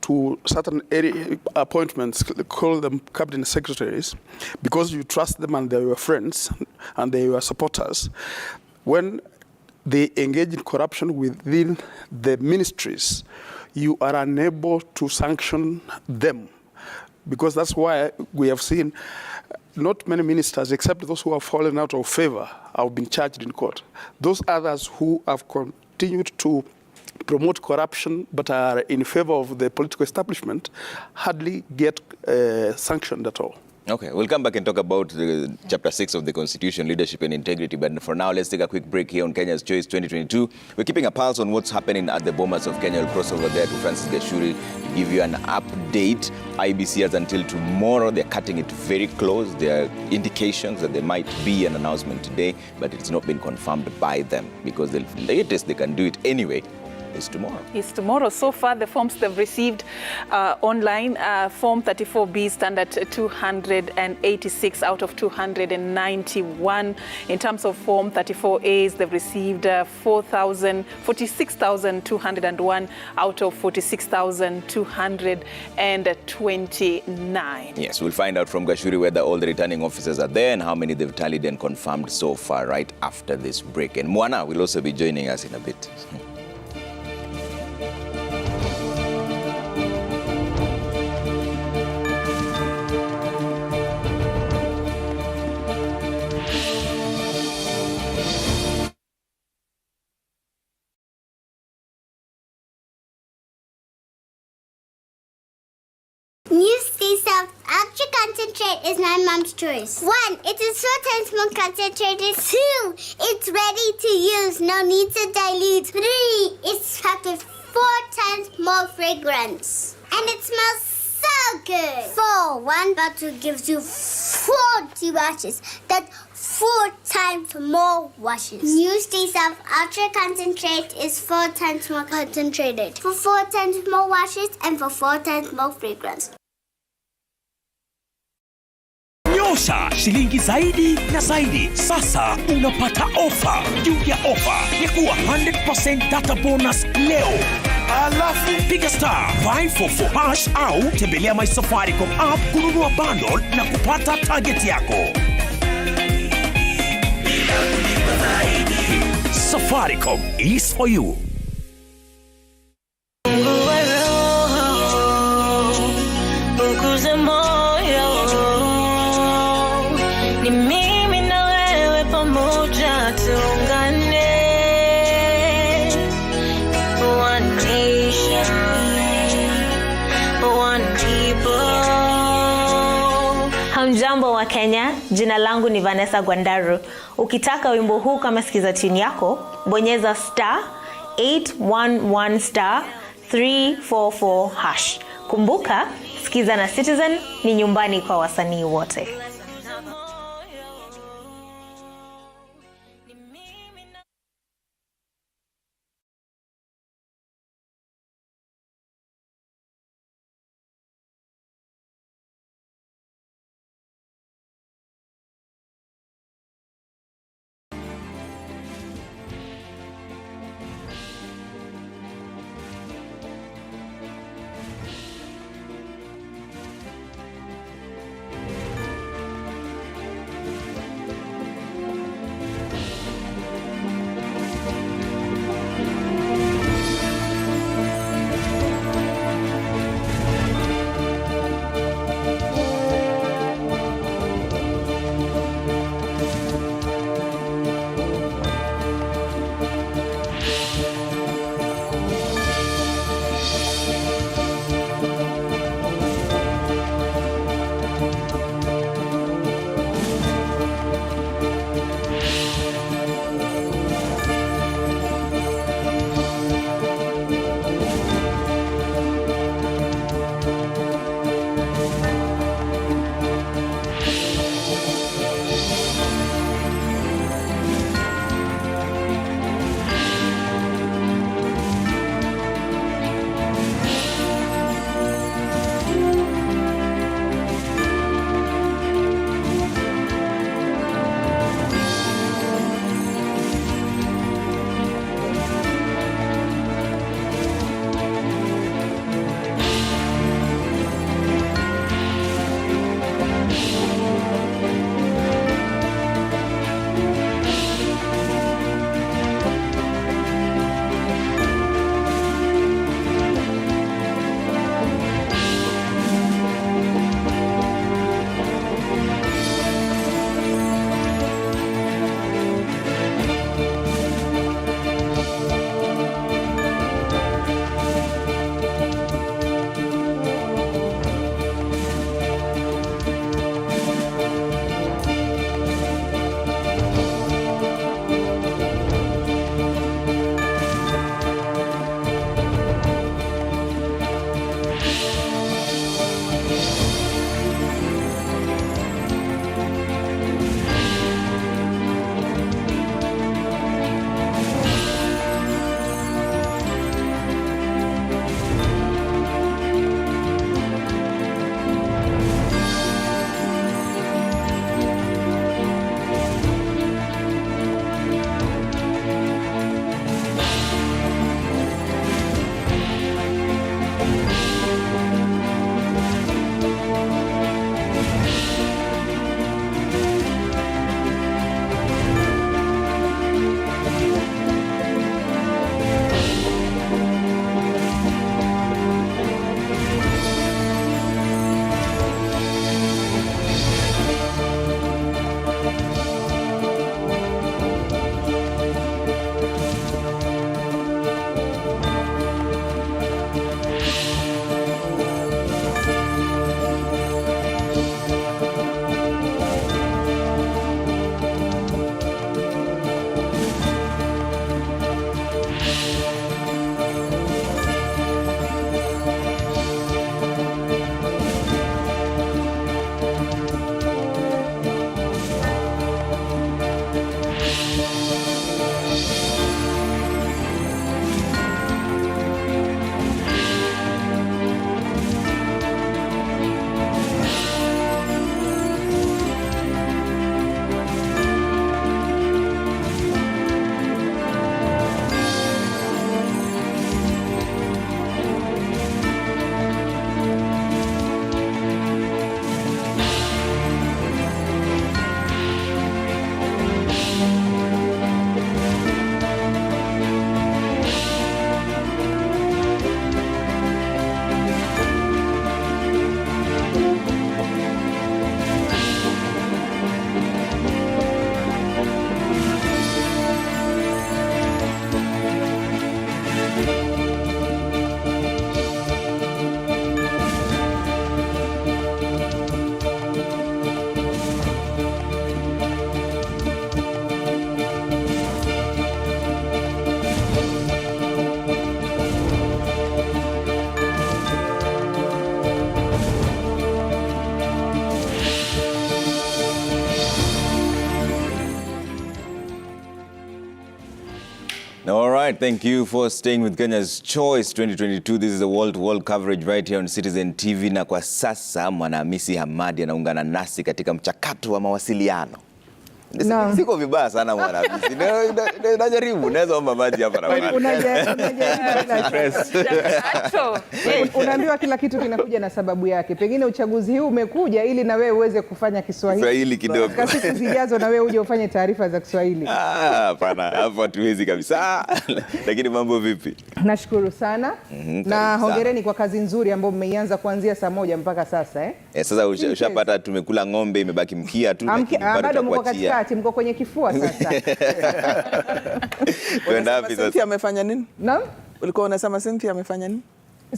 to certain area appointments, call them cabinet secretaries, because you trust them and they're your friends and they're your supporters. When they engage in corruption within the ministries, you are unable to sanction them, because that's why we have seen not many ministers, except those who have fallen out of favor, have been charged in court. Those others who have continued to promote corruption but are in favor of the political establishment hardly get sanctioned at all. Okay, we'll come back and talk about Chapter 6 of the Constitution, Leadership and Integrity. But for now, let's take a quick break here on Kenya's Choice 2022. We're keeping a pulse on what's happening at the Bomas of Kenya. We'll cross over there to Francis Gashuri to give you an update. IEBC has until tomorrow. They're cutting it very close. There are indications that there might be an announcement today, but it's not been confirmed by them, because the latest they can do it anyway is tomorrow. It's tomorrow. So far, the forms they've received online, Form 34B stand at 286 out of 291. In terms of Form 34As, they've received 46,201 out of 46,229. Yes, we'll find out from Gashuri whether all the returning officers are there and how many they've tallied and confirmed so far right after this break. And Mwana will also be joining us in a bit. New State South Ultra Concentrate is my mom's choice. 1, it is 4 times more concentrated. 2, it's ready to use, no need to dilute. 3, it's packed with 4 times more fragrance. And it smells so good. 4, 1 bottle gives you 40 washes. That's 4 times more washes. New State South Ultra Concentrate is 4 times more concentrated, for 4 times more washes and for 4 times more fragrance. Nyosha shilingi zaidi na zaidi. Sasa unapata ofa juu ya ofa ya kuwa 100% data bonus leo. Alafu piga star 544 hash au tembelea My Safaricom app kununua bundle na kupata target yako. Safaricom is for you. Hamjambo wa Kenya, jina langu ni Vanessa Gwandaru. Ukitaka wimbo huu kama sikiza tune yako, bonyeza star 811 star 344 hash. Kumbuka, sikiza na Citizen ni nyumbani kwa wasanii wote. right, thank you for staying with Kenya's Choice 2022. This is a wall-to-wall coverage right here on Citizen TV, na kwa sasa Mwanahamisi Hamadi anaungana nasi katika mchakato wa mawasiliano. Siko vibaya sana Mwanahamisi. Najaribu, naweza omba maji hapa na pale. Unaambiwa kila kitu kinakuja na sababu yake. Pengine uchaguzi huu umekuja ili na wewe uweze kufanya Kiswahili kidogo. Kasi siku zijazo na wewe uje ufanye taarifa za Kiswahili. Hapana, hapo hatuwezi kabisa. Lakini mambo vipi? Nashukuru sana. Na hongereni kwa kazi nzuri ambayo mmeianza kuanzia saa 1 mpaka sasa Sasa ushapata tumekula ng'ombe, imebaki mkia tu, lakini bado mko katikati, mko kwenye kifua sasa. Kwenda wapi sasa? Cynthia amefanya nini? Naam? Ulikuwa unasema Cynthia amefanya nini?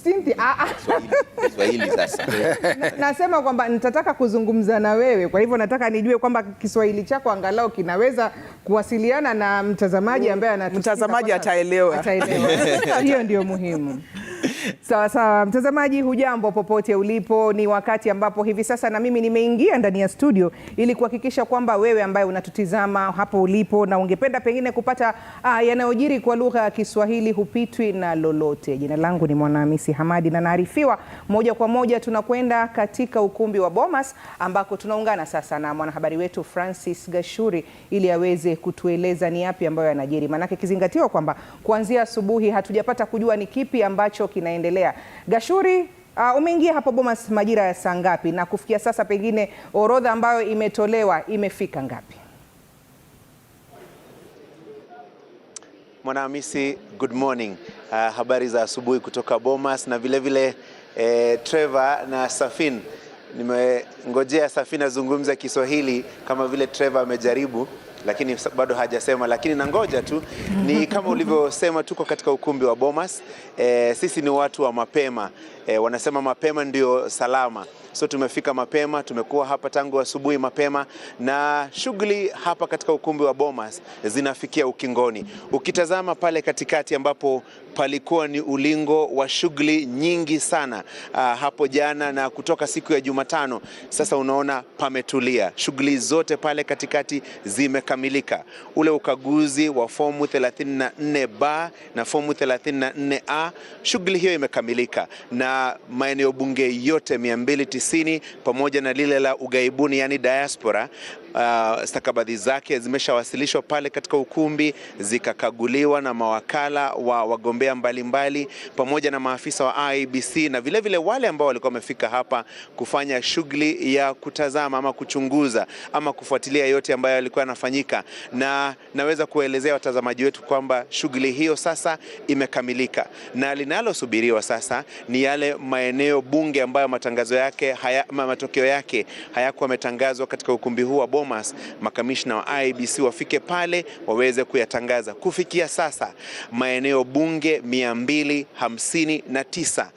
Cynthia, Kiswahili sasa. Nasema kwamba nitataka kuzungumza na wewe, kwa hivyo nataka nijue kwamba Kiswahili chako angalau kinaweza kuwasiliana na mtazamaji ambaye anatusikiza. Mtazamaji ataelewa. Hiyo ndio muhimu. Sawa sawa, mtazamaji hujambo popote ulipo, ni wakati ambapo hivi sasa na mimi nimeingia ndani ya studio ili kuhakikisha kwamba wewe ambaye unatutizama hapo ulipo na ungependa pengine kupata yanayojiri kwa lugha ya Kiswahili hupitwi na lolote. Jina langu ni Mwanahamisi Hamadi na naarifiwa moja kwa moja tunakwenda katika ukumbi wa Bomas ambako tunaungana sasa na mwanahabari wetu Francis Gashuri ili aweze kutueleza ni yapi ambayo yanajiri. Manake kizingatiwa kwamba kuanzia asubuhi hatujapata kujua ni kipi ambacho kinaendelea. Gashuri, umeingia hapo Bomas majira ya saa ngapi na kufikia sasa pengine orodha ambayo imetolewa imefika ngapi? Mwanahamisi, good morning. Habari za asubuhi kutoka Bomas na vile vile Trevor na Safin. Nimengojea Safin azungumze Kiswahili kama vile Trevor amejaribu, lakini bado hajasema, lakini nangoja tu. Ni kama ulivyosema, tuko katika ukumbi wa Bomas. Sisi ni watu wa mapema. Wanasema mapema ndio salama. So tumefika mapema, tumekuwa hapa tangu asubuhi mapema, na shughuli hapa katika ukumbi wa Bomas zinafikia ukingoni. Ukitazama pale katikati ambapo palikuwa ni ulingo wa shughuli nyingi sana hapo jana na kutoka siku ya Jumatano, sasa unaona pametulia. Shughuli zote pale katikati zimekamilika. Ule ukaguzi wa fomu 34B na fomu 34A, shughuli hiyo imekamilika, na maeneo bunge yote 290 pamoja na lile la ugaibuni yani diaspora, stakabadhi zake zimeshawasilishwa pale katika ukumbi, zikakaguliwa na mawakala wa wagombea mbalimbali pamoja na maafisa wa IEBC na vile vile wale ambao walikuwa wamefika hapa kufanya shughuli ya kutazama ama kuchunguza ama kufuatilia yote ambayo yalikuwa yanafanyika. Na naweza kuelezea watazamaji wetu kwamba shughuli hiyo sasa imekamilika, na linalosubiriwa sasa ni yale maeneo bunge ambayo matangazo yake matokeo yake hayakuwa yametangazwa katika ukumbi huu wa Bomas. Makamishna wa IEBC wafike pale waweze kuyatangaza. Kufikia sasa maeneo bunge 259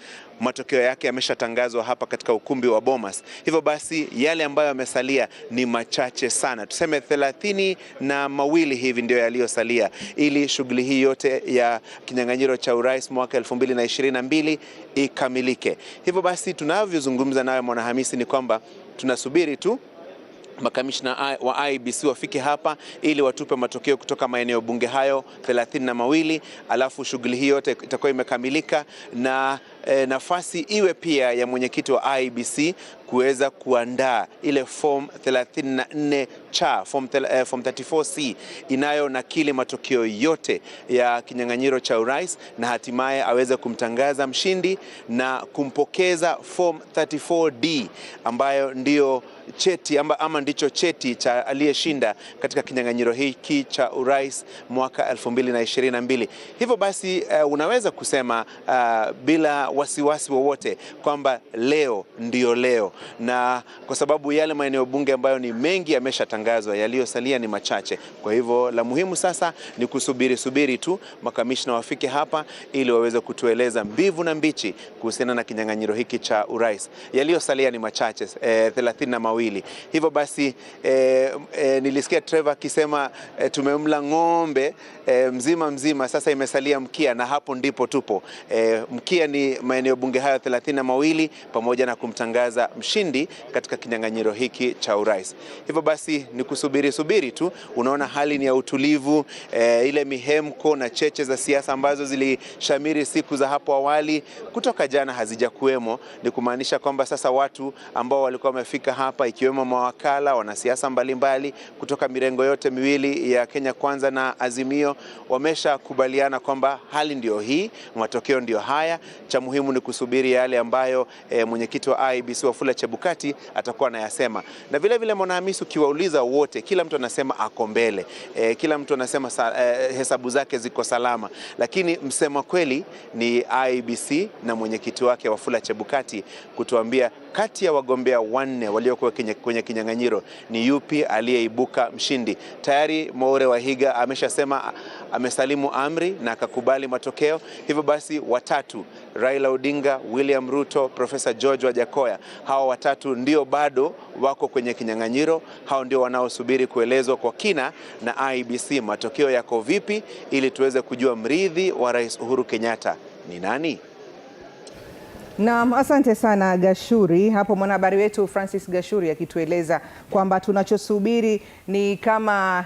matokeo yake yameshatangazwa hapa katika ukumbi wa Bomas. Hivyo basi yale ambayo yamesalia ni machache sana. Tuseme 32 hivi ndio yaliyosalia ili shughuli hii yote ya kinyang'anyiro cha urais mwaka 2022 ikamilike. Hivyo basi tunavyozungumza nawe Mwanahamisi ni kwamba tunasubiri tu makamishna wa IEBC wafike hapa ili watupe matokeo kutoka maeneo bunge hayo 32, alafu shughuli hiyo yote itakuwa imekamilika na nafasi iwe pia ya mwenyekiti wa IEBC kuweza kuandaa ile form 34 cha form 34C inayo nakili matokeo yote ya kinyang'anyiro cha urais, na hatimaye aweze kumtangaza mshindi na kumpokeza form 34D ambayo ndio cheti ama ndicho cheti cha aliyeshinda katika kinyang'anyiro hiki cha urais mwaka 2022. Hivyo basi unaweza kusema bila wasiwasi wowote kwamba leo ndio leo, na kwa sababu yale maeneo bunge ambayo ni mengi yameshatangazwa, yaliyosalia ni machache. Kwa hivyo la muhimu sasa ni kusubiri tu makamishna wafike hapa ili waweze kutueleza mbivu na mbichi kuhusiana na kinyang'anyiro hiki cha urais. Yaliyosalia ni machache, 32. Hivyo basi nilisikia Trevor akisema tumemla ng'ombe mzima, sasa imesalia mkia, na hapo ndipo tupo. Mkia ni maeneo bunge hayo 32 pamoja na kumtangaza mshindi katika kinyang'anyiro hiki cha urais. Hivyo basi ni kusubiri tu. Unaona hali ni ya utulivu, ile mihemko na cheche za siasa ambazo zilishamiri siku za hapo awali kutoka jana hazijakuwemo. Ni kumaanisha kwamba sasa watu ambao walikuwa wamefika hapa, ikiwemo mawakala, wanasiasa mbalimbali kutoka mirengo yote miwili ya Kenya Kwanza na Azimio, wamesha kubaliana kwamba hali ndio hii, matokeo ndio haya. Cha muhimu ni kusubiri yale ambayo mwenyekiti wa IEBC Wafula Chebukati atakuwa anayasema. Na vile vile Mwanahamisi, ukiwauliza wote, kila mtu anasema ako mbele, kila mtu anasema hesabu zake ziko salama, lakini msema kweli ni IEBC na mwenyekiti wake Wafula Chebukati kutuambia kati ya wagombea 4 waliokuwa kwenye kinyang'anyiro ni yupi aliyeibuka mshindi. Tayari Mwaure Wahiga ameshasema amesalimu amri na akakubali matokeo. Hivyo basi watatu, Raila Odinga, William Ruto, Profesa George Wajakoya, hawa watatu ndio bado wako kwenye kinyang'anyiro. Hao ndio wanaosubiri kuelezwa kwa kina na IEBC matokeo yako vipi, ili tuweze kujua mrithi wa Rais Uhuru Kenyatta ni nani. Naam, asante sana Gashuri. Hapo mwanahabari wetu Francis Gashuri akitueleza kwamba tunachosubiri ni kama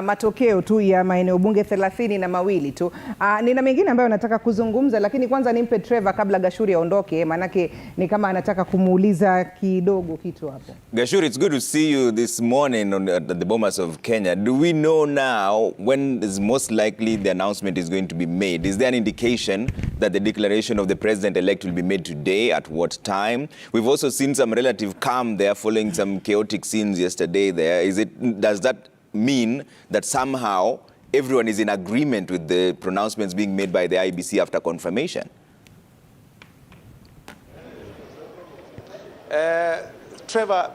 matokeo tu ya maeneo bunge 32 tu. Nina mengine ambayo nataka kuzungumza, lakini kwanza nimpe Trevor kabla Gashuri aondoke, manake ni kama anataka kumuuliza kidogo kitu hapo. Gashuri, it's good to see you this morning at the Bomas of Kenya. Do we know now when is most likely the announcement is going to be made? Is there an indication that the declaration of the president-elect will be made today? At what time? We've also seen some relative calm there following some chaotic scenes yesterday there. Does that mean that somehow everyone is in agreement with the pronouncements being made by the IEBC after confirmation? Trevor,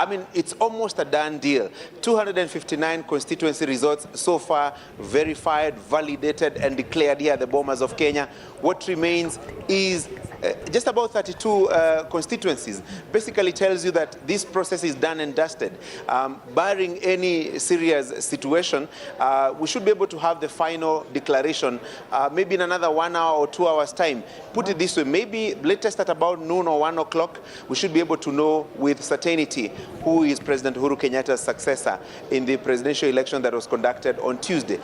I mean, it's almost a done deal. 259 constituency results so far verified, validated and declared here at the Bomas of Kenya. What remains is just about 32 constituencies. Basically tells you that this process is done and dusted. Barring any serious situation, we should be able to have the final declaration maybe in another 1 hour or 2 hours time. Put it this way, maybe latest at about noon or 1 o'clock, we should be able to know with certainty who is President Uhuru Kenyatta's successor in the presidential election that was conducted on Tuesday.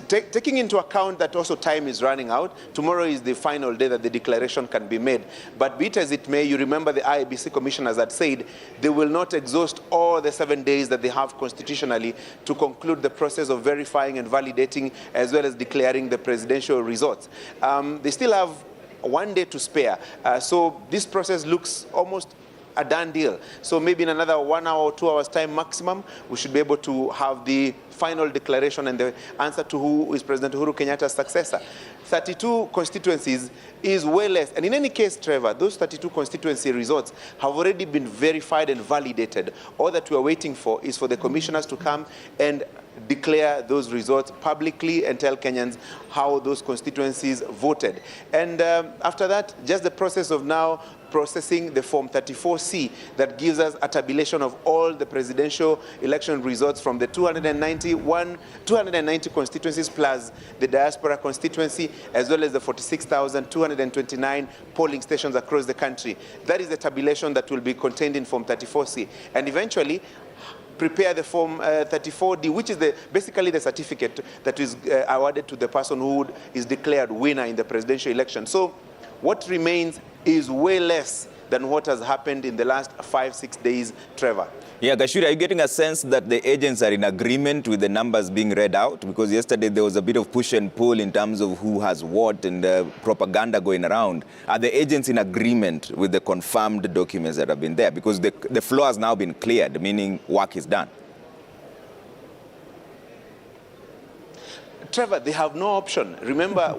Taking into account that also time is running out, tomorrow is the final day that the declaration can be made. But be it as it may, you remember the IEBC commissioners had said they will not exhaust all the 7 days that they have constitutionally to conclude the process of verifying and validating as well as declaring the presidential results. They still have 1 day to spare. So this process looks almost a done deal. So maybe in another 1 hour or 2 hours time maximum, we should be able to have the final declaration and the answer to who is President Uhuru Kenyatta's successor. 32 constituencies is way less. And in any case, Trevor, those 32 constituency results have already been verified and validated. All that we are waiting for is for the commissioners to come and declare those results publicly and tell Kenyans how those constituencies voted. And after that, just the process of now processing the Form 34C that gives us a tabulation of all the presidential election results from the 290 constituencies plus the diaspora constituency, as well as the 46,229 polling stations across the country. That is the tabulation that will be contained in Form 34C. And eventually, prepare the Form 34D, which is basically the certificate that is awarded to the person who is declared winner in the presidential election. So what remains is way less than what has happened in the last 5-6 days, Trevor. Yeah, Gashuri, are you getting a sense that the agents are in agreement with the numbers being read out? Because yesterday there was a bit of push and pull in terms of who has what and propaganda going around. Are the agents in agreement with the confirmed documents that have been there? Because the floor has now been cleared, meaning work is done. Trevor, they have no option. Remember,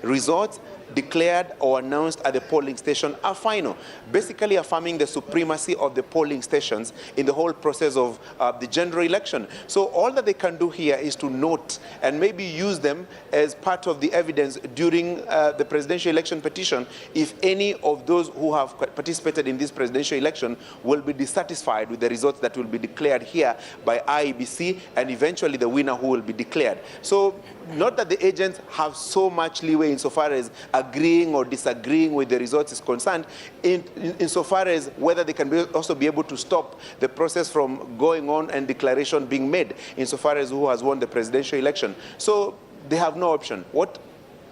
results declared or announced at the polling station are final, basically affirming the supremacy of the polling stations in the whole process of the general election. So all that they can do here is to note and maybe use them as part of the evidence during the presidential election petition if any of those who have participated in this presidential election will be dissatisfied with the results that will be declared here by IEBC and eventually the winner who will be declared. So not that the agents have so much leeway insofar as agreeing or disagreeing with the results is concerned, insofar as whether they can also be able to stop the process from going on and declaration being made insofar as who has won the presidential election. So they have no option. What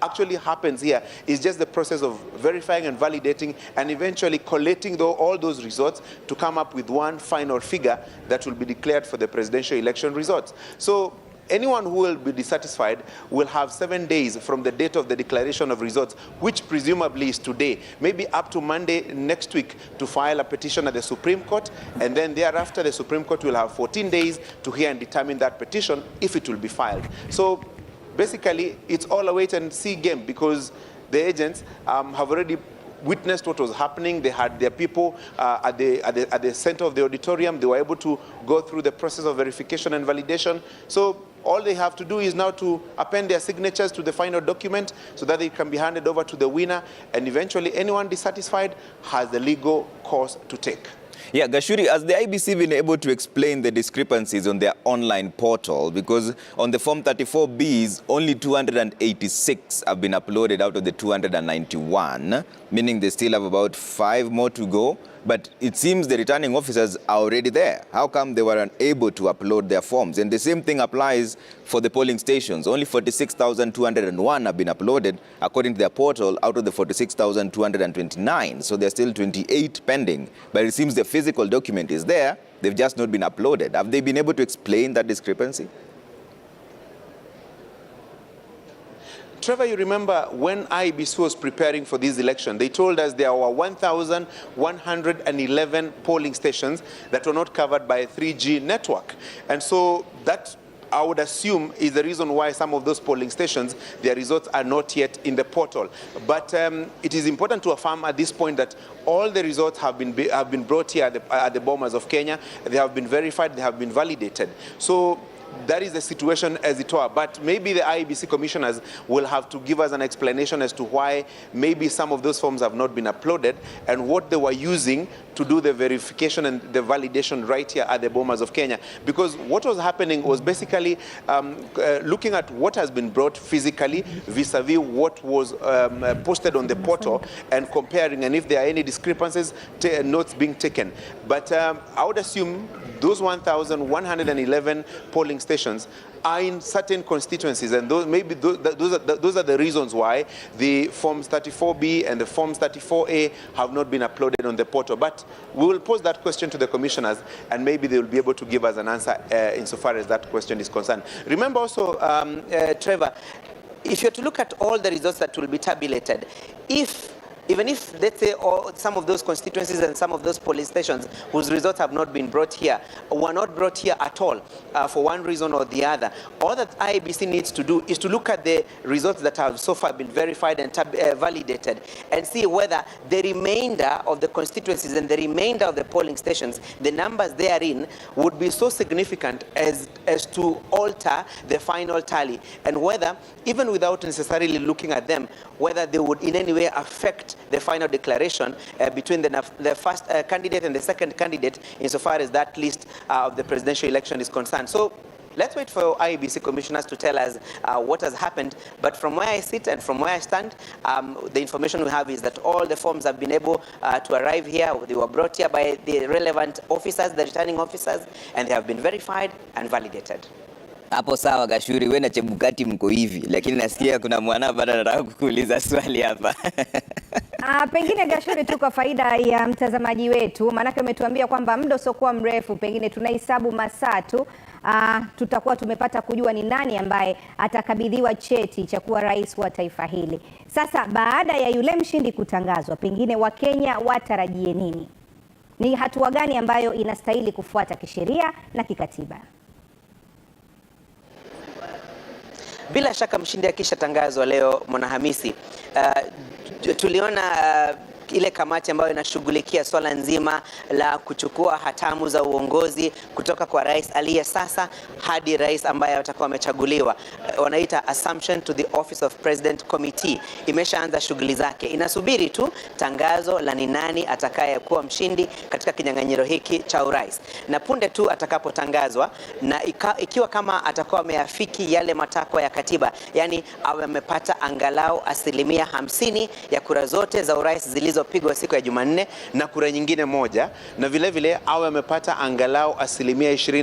actually happens here is just the process of verifying and validating and eventually collating all those results to come up with one final figure that will be declared for the presidential election results. So anyone who will be dissatisfied will have 7 days from the date of the declaration of results, which presumably is today, maybe up to Monday next week, to file a petition at the Supreme Court, and then thereafter the Supreme Court will have 14 days to hear and determine that petition if it will be filed. So basically, it's all a wait and see game, because the agents have already witnessed what was happening. They had their people at the center of the auditorium. They were able to go through the process of verification and validation. So all they have to do is now to append their signatures to the final document so that it can be handed over to the winner, and eventually anyone dissatisfied has the legal course to take. Yeah, Gashuri, has the IEBC been able to explain the discrepancies on their online portal? Because on the Form 34Bs, only 286 have been uploaded out of the 291, meaning they still have about 5 more to go. But it seems the returning officers are already there. How come they were unable to upload their forms? And the same thing applies for the polling stations. Only 46,201 have been uploaded according to their portal out of the 46,229. So there's still 28 pending. But it seems the physical document is there. They've just not been uploaded. Have they been able to explain that discrepancy? Trevor, you remember when IEBC was preparing for this election, they told us there were 1,111 polling stations that were not covered by a 3G network. And so that, I would assume, is the reason why some of those polling stations, their results are not yet in the portal. But it is important to affirm at this point that all the results have been brought here at the Bomas of Kenya. They have been verified, they have been validated. So that is the situation as it were, but maybe the IEBC commissioners will have to give us an explanation as to why maybe some of those forms have not been uploaded and what they were using to do the verification and the validation right here at the Bomas of Kenya. Because what was happening was basically looking at what has been brought physically vis-a-vis what was posted on the portal and comparing, and if there are any discrepancies, notes being taken. But I would assume those 1,111 polling stations are in certain constituencies, and those are the reasons why the Forms 34B and the Forms 34A have not been uploaded on the portal. But we will pose that question to the commissioners, and maybe they will be able to give us an answer insofar as that question is concerned. Remember also, Trevor, if you're to look at all the results that will be tabulated, even if, let's say, some of those constituencies and some of those polling stations whose results have not been brought here were not brought here at all for one reason or the other, all that IEBC needs to do is to look at the results that have so far been verified and validated and see whether the remainder of the constituencies and the remainder of the polling stations, the numbers therein would be so significant as to alter the final tally, and whether, even without necessarily looking at them, whether they would in any way affect the final declaration between the first candidate and the second candidate insofar as that list of the presidential election is concerned. So let's wait for IEBC commissioners to tell us what has happened. But from where I sit and from where I stand, the information we have is that all the forms have been able to arrive here. They were brought here by the relevant officers, the returning officers, and they have been verified and validated. Hapo sawa Gashuri, wewe na Chebukati mko hivi, lakini nasikia kuna mwana bado anataka kukuuliza swali hapa. Pengine Gashuri tu kwa faida ya mtazamaji wetu, maanake umetuambia kwamba muda usiokuwa mrefu, pengine tunahesabu masaa tu, tutakuwa tumepata kujua ni nani ambaye atakabidhiwa cheti cha kuwa rais wa taifa hili. Sasa baada ya yule mshindi kutangazwa, pengine Wakenya watarajie nini? Ni hatua gani ambayo inastahili kufuata kisheria na kikatiba? Bila shaka mshindi akishatangazwa leo Mwanahamisi, tuliona ile kamati ambayo inashughulikia swala nzima la kuchukua hatamu za uongozi kutoka kwa rais aliye sasa hadi rais ambaye atakuwa amechaguliwa. Wanaita Assumption to the Office of President Committee. Imeshaanza shughuli zake. Inasubiri tu tangazo la ni nani atakayekuwa mshindi katika kinyang'anyiro hiki cha urais. Na punde tu atakapotangazwa, na ikiwa kama atakuwa ameafiki yale matakwa ya katiba, yani awe amepata angalau 50% ya kura zote za urais zilizopigwa siku ya Jumanne na kura nyingine moja, na vile vile awe amepata angalau 20%